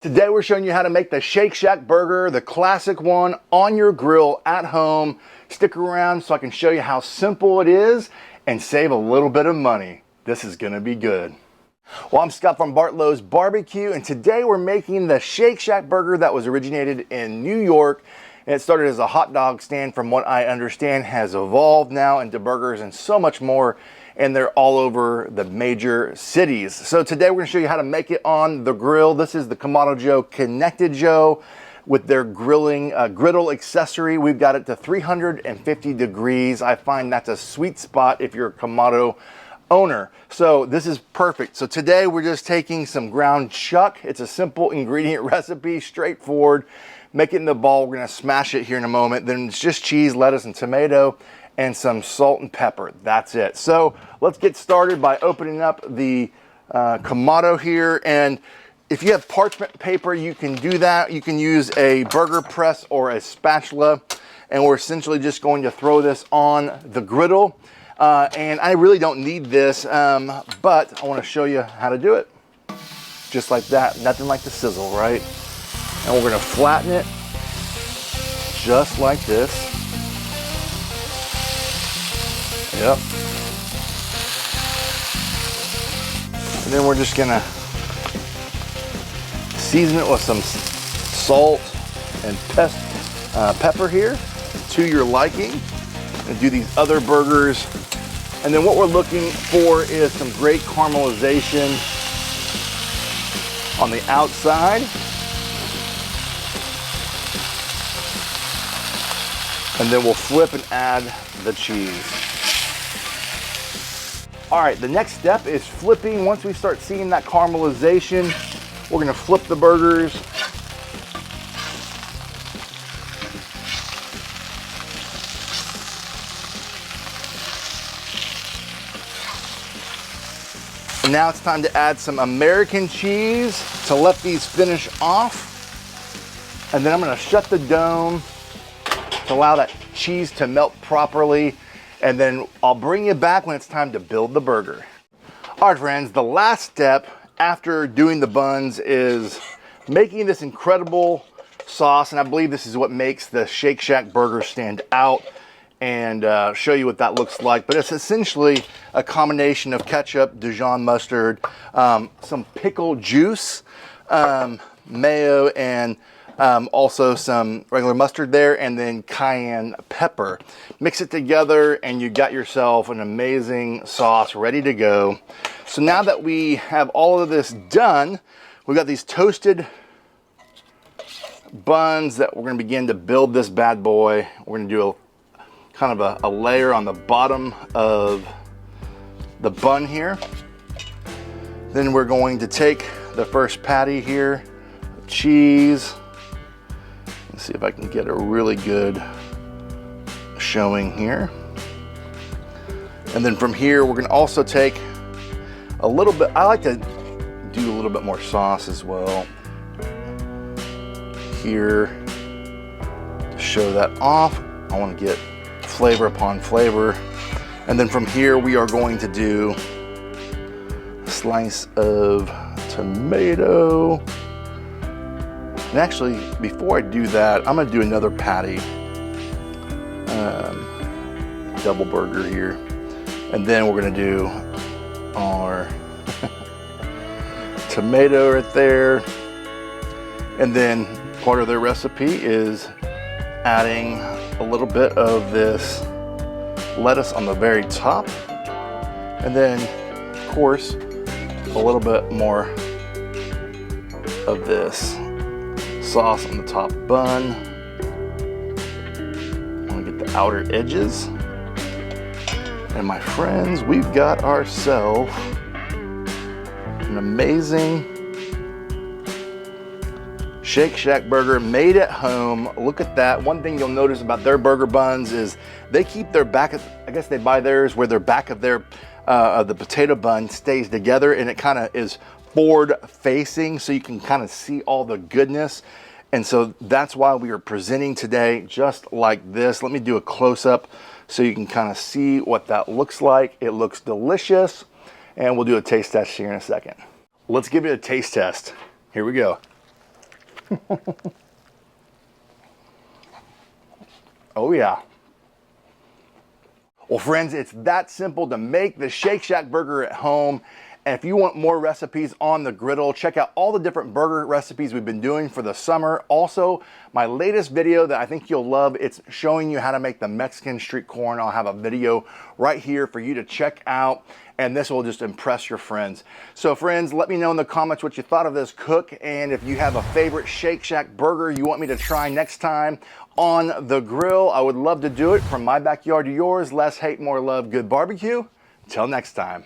Today we're showing you how to make the Shake Shack burger, the classic one, on your grill at home. Stick around so I can show you how simple it is and save a little bit of money. This is gonna be good. Well, I'm Scott from Bartlow's Barbecue, and today we're making the Shake Shack burger that was originated in New York. And it started as a hot dog stand, from what I understand, has evolved now into burgers and so much more, and they're all over the major cities. So today we're gonna show you how to make it on the grill. This is the Kamado Joe Connected Joe with their grilling griddle accessory. We've got it to 350 degrees. I find that's a sweet spot if you're a Kamado owner. So this is perfect. So today we're just taking some ground chuck. It's a simple ingredient recipe, straightforward. Make it in the bowl. We're gonna smash it here in a moment. Then it's just cheese, lettuce, and tomato, and some salt and pepper. That's it. So let's get started by opening up the Kamado here. And if you have parchment paper, you can do that. You can use a burger press or a spatula. And we're essentially just going to throw this on the griddle. And I really don't need this, but I want to show you how to do it. Just like that. Nothing like the sizzle, right? And we're going to flatten it just like this. Yep. And then we're just going to season it with some salt and pepper here to your liking. And do these other burgers. And then what we're looking for is some great caramelization on the outside. And then we'll flip and add the cheese. All right, the next step is flipping. Once we start seeing that caramelization, we're gonna flip the burgers. And now it's time to add some American cheese to let these finish off. And then I'm gonna shut the dome to allow that cheese to melt properly. And then I'll bring you back when it's time to build the burger. All right, friends, the last step after doing the buns is making this incredible sauce. And I believe this is what makes the Shake Shack burger stand out, and show you what that looks like. But it's essentially a combination of ketchup, Dijon mustard, some pickle juice, mayo, and also some regular mustard there, and then cayenne pepper. Mix it together and you got yourself an amazing sauce ready to go. So now that we have all of this done, we've got these toasted buns that we're gonna begin to build this bad boy. We're gonna do kind of a layer on the bottom of the bun here. Then we're going to take the first patty here, cheese. Let's see if I can get a really good showing here. And then from here, we're gonna also take a little bit, I like to do a little bit more sauce as well here to show that off. I wanna get flavor upon flavor. And then from here, we are going to do a slice of tomato. And actually, before I do that, I'm gonna do another patty, double burger here. And then we're gonna do our tomato right there. And then part of their recipe is adding a little bit of this lettuce on the very top. And then, of course, a little bit more of this sauce on the top bun. I want to get the outer edges. And my friends, we've got ourselves an amazing Shake Shack burger made at home. Look at that. One thing you'll notice about their burger buns is they keep their back, I guess they buy theirs where their back of their the potato bun stays together, and it kind of is forward facing, so you can kind of see all the goodness. And so that's why we are presenting today just like this. Let me do a close-up so you can kind of see what that looks like. It looks delicious, and we'll do a taste test here in a second. Let's give it a taste test. Here we go. Oh yeah. Well, friends, it's that simple to make the Shake Shack burger at home. And if you want more recipes on the griddle, check out all the different burger recipes we've been doing for the summer. Also, my latest video that I think you'll love, it's showing you how to make the Mexican street corn. I'll have a video right here for you to check out, and this will just impress your friends. So friends, let me know in the comments what you thought of this cook, and if you have a favorite Shake Shack burger you want me to try next time on the grill, I would love to do it. From my backyard to yours, less hate, more love, good barbecue. Until next time.